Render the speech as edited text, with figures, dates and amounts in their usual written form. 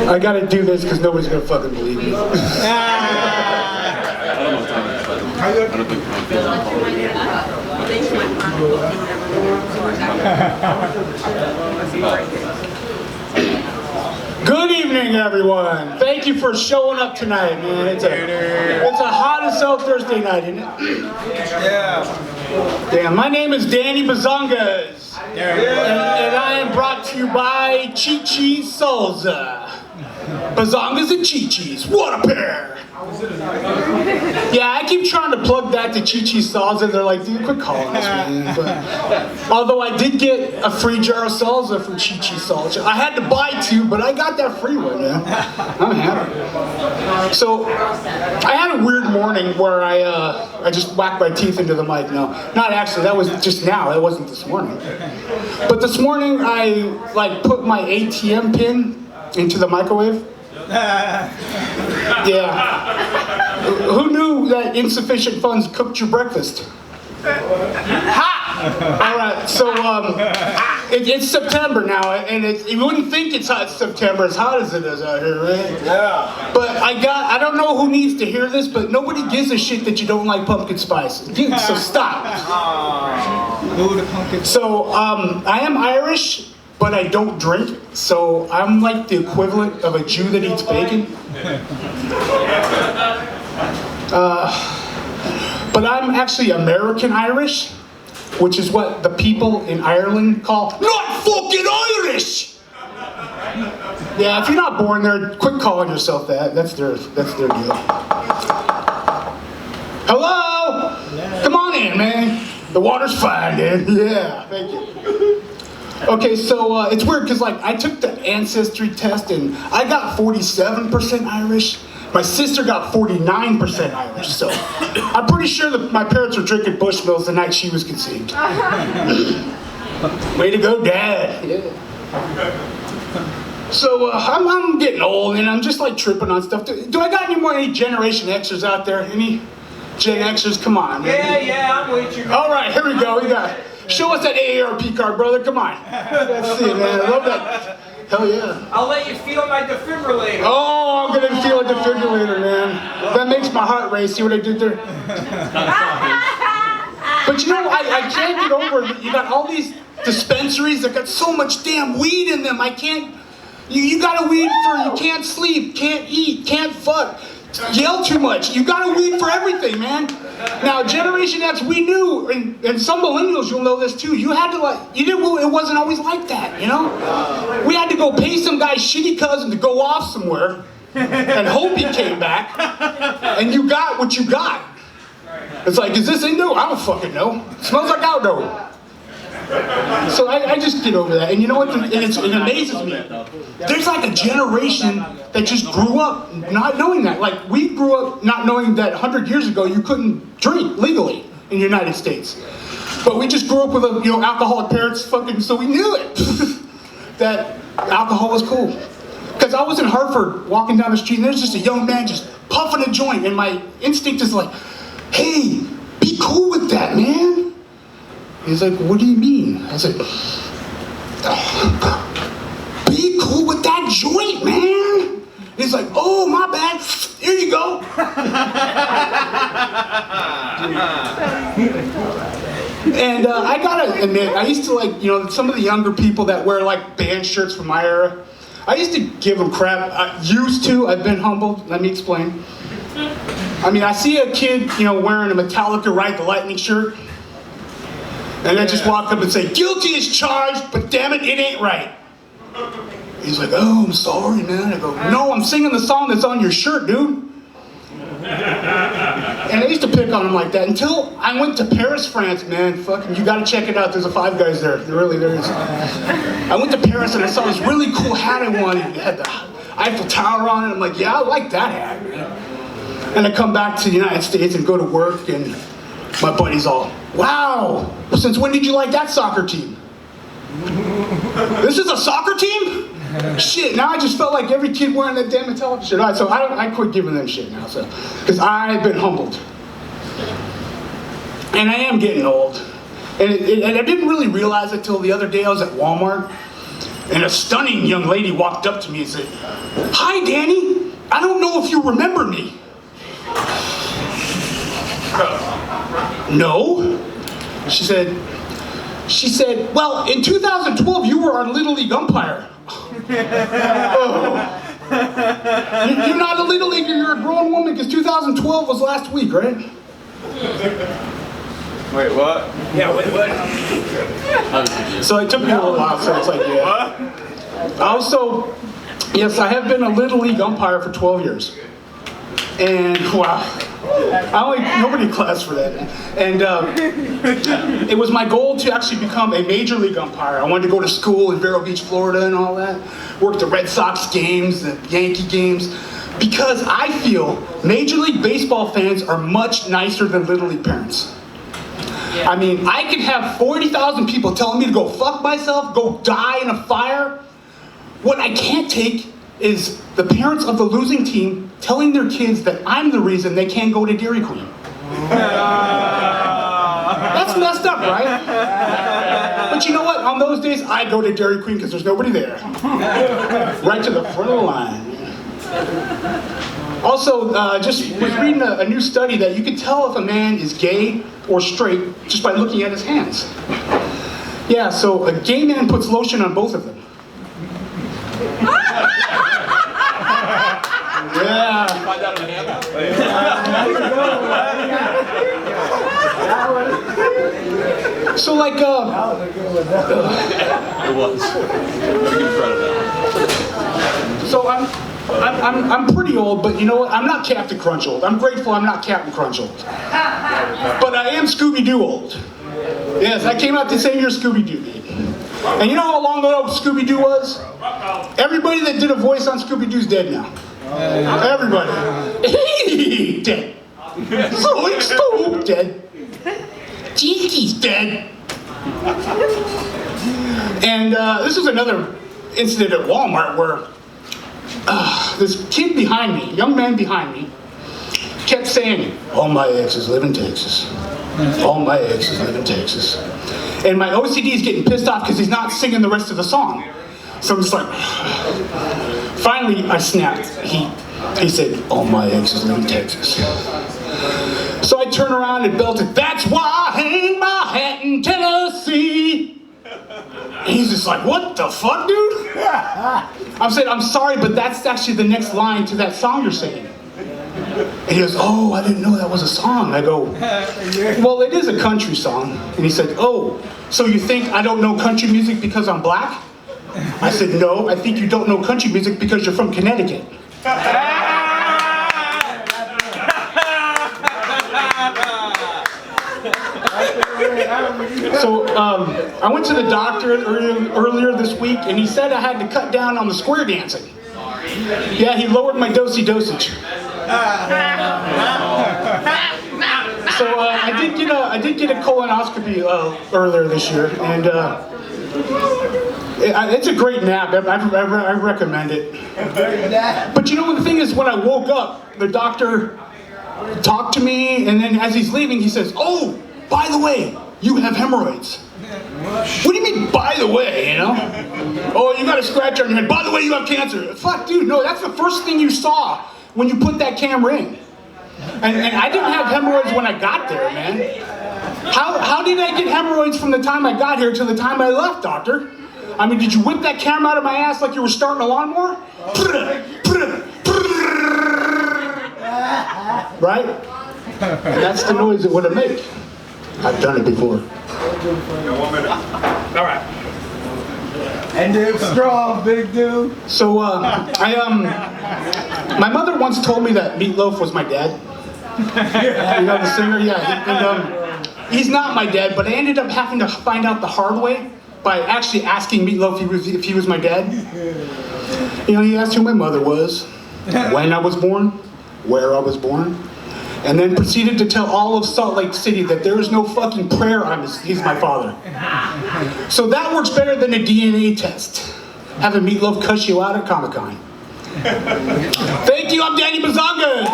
I gotta do this because nobody's gonna fucking believe me. Good evening, everyone. Thank you for showing up tonight, man. It's a hot as hell Thursday night, isn't it? Yeah. Damn, my name is Danny Bazongas, and I am brought to you by Chi-Chi Salsa. Bazongas and Chi-Chis, what a pair! Yeah, I keep trying to plug that to Chi-Chi Salsa. They're like, dude, quit calling us, man. But, although I did get a free jar of salsa from Chi-Chi Salsa. I had to buy two, but I got that free one, man. I'm happy. So, I had a weird morning where I just whacked my teeth into the mic. No, not actually. That was just now. That wasn't this morning. But this morning, I put my ATM pin into the microwave. Yeah. Who knew that insufficient funds cooked your breakfast? Ha! All right, so it's September now, and you wouldn't think it's hot September, as hot as it is out here, right? Yeah. But I don't know who needs to hear this, but nobody gives a shit that you don't like pumpkin spice. Dude, so stop. So I am Irish, but I don't drink, so I'm like the equivalent of a Jew that eats bacon. But I'm actually American Irish, which is what the people in Ireland call not fucking Irish! Yeah, if you're not born there, quit calling yourself that. That's their deal. Hello? Come on in, man. The water's fine, dude. Yeah, thank you. Okay, so it's weird because I took the ancestry test and I got 47% Irish. My sister got 49% Irish, so I'm pretty sure that my parents were drinking Bushmills the night she was conceived. Way to go, Dad. Yeah. So I'm getting old and I'm just tripping on stuff. Do I got any Generation Xers out there? Any Gen Xers? Come on, man. Yeah, I'm with you. All right, here we go. We got. Show us that AARP card, brother. Come on. Let's see, man. I love that. Hell yeah. I'll let you feel my defibrillator. Oh, I'm gonna feel a defibrillator, man. That makes my heart race. See what I did there? But you know, I can't get over it. You got all these dispensaries that got so much damn weed in them. I can't. You got a weed for you can't sleep, can't eat, can't fuck, yell too much. You got a weed for everything, man. Now, Generation X, we knew, and some millennials, you'll know this too. You had to it wasn't always like that, you know. We had to go pay some guy's shitty cousin to go off somewhere, and hope he came back, and you got what you got. It's like, is this Indo? I don't fucking know. It smells like outdoor. So I just get over that, and you know what? It amazes me. There's a generation that just grew up not knowing that. We grew up not knowing that 100 years ago you couldn't drink legally in the United States. But we just grew up with alcoholic parents, so we knew it that alcohol was cool. Because I was in Hartford walking down the street, and there's just a young man just puffing a joint, and my instinct is like, hey, be cool with that, man. He's like, what do you mean? I said, be cool with that joint, man. He's like, oh, my bad. Here you go. And I gotta admit, I used to some of the younger people that wear band shirts from my era. I used to give them crap. I've been humbled. Let me explain. I mean, I see a kid, wearing a Metallica Ride the Lightning shirt. And I just walk up and say, guilty as charged, but damn it, it ain't right. He's like, oh, I'm sorry, man. I go, no, I'm singing the song that's on your shirt, dude. And I used to pick on him like that until I went to Paris, France, man. Fucking, you gotta check it out. There's a Five Guys there. There is. I went to Paris and I saw this really cool hat I wanted. It had the Eiffel Tower on it. I'm like, yeah, I like that hat, man. And I come back to the United States and go to work, and my buddy's all, wow, since when did you like that soccer team? This is a soccer team? Shit, now I just felt like every kid wearing that damn Metallica shit. All right, so I quit giving them shit now, because I've been humbled. And I am getting old. And I didn't really realize it till the other day I was at Walmart. And a stunning young lady walked up to me and said, "Hi, Danny. I don't know if you remember me." No. She said, "Well, in 2012, you were our Little League umpire." Oh. You're not a Little Leaguer, you're a grown woman, because 2012 was last week, right? Wait, what? Yeah, wait, what? So it took me a little while, so it's like, yeah. Also, yes, I have been a Little League umpire for 12 years. And wow, nobody classed for that. And it was my goal to actually become a major league umpire. I wanted to go to school in Vero Beach, Florida and all that. Work the Red Sox games, the Yankee games. Because I feel Major League Baseball fans are much nicer than Little League parents. I mean, I could have 40,000 people telling me to go fuck myself, go die in a fire. What I can't take is the parents of the losing team telling their kids that I'm the reason they can't go to Dairy Queen. That's messed up, right? But you know what? On those days, I go to Dairy Queen because there's nobody there. Right to the front of the line. Also, just was reading a new study that you can tell if a man is gay or straight just by looking at his hands. Yeah, so a gay man puts lotion on both of them. Yeah. So like, It was. Gotta give you credit now. so I'm pretty old, but you know what? I'm not Captain Crunch old. I'm grateful I'm not Captain Crunch old. But I am Scooby-Doo old. Yes, I came out the same year Scooby-Doo did. And you know how long ago Scooby-Doo was? Everybody that did a voice on Scooby-Doo's dead now. Everybody. Dead. Zoink Scoob, dead. Jinky's dead. And this was another incident at Walmart where this kid behind me, young man behind me, kept saying, "All my exes live in Texas. All my exes live in Texas." And my OCD is getting pissed off because he's not singing the rest of the song. So I'm just like, finally I snapped. He said, "All my exes live in Texas." So I turned around and belted, "That's why I hang my hat in Tennessee." And he's just like, "What the fuck, dude?" I said, "I'm sorry, but that's actually the next line to that song you're singing." And he goes, "Oh, I didn't know that was a song." I go, "Well, it is a country song." And he said, "Oh, so you think I don't know country music because I'm black?" I said, "No, I think you don't know country music because you're from Connecticut." So I went to the doctor earlier this week, and he said I had to cut down on the square dancing. Yeah, he lowered my dosage. So I did get a colonoscopy earlier this year, and it's a great nap. I recommend it. But you know what the thing is, when I woke up, the doctor talked to me, and then as he's leaving, he says, "Oh, by the way, you have hemorrhoids." What do you mean, by the way, you know? "Oh, you got a scratch on your head. By the way, you have cancer." Fuck, dude, no, that's the first thing you saw when you put that camera in. And I didn't have hemorrhoids when I got there, man. How did I get hemorrhoids from the time I got here to the time I left, doctor? I mean, did you whip that camera out of my ass like you were starting a lawnmower? Right? And that's the noise it would have made. I've done it before. All right. And dude, strong, big dude. So, my mother once told me that Meatloaf was my dad. You know the singer? Yeah. And, he's not my dad, but I ended up having to find out the hard way by actually asking Meatloaf if he was my dad. You know, he asked who my mother was, when I was born, where I was born, and then proceeded to tell all of Salt Lake City that there is no fucking prayer he's my father. So that works better than a DNA test. Having Meatloaf cuss you out at Comic-Con. Thank you, I'm Danny Bazanga.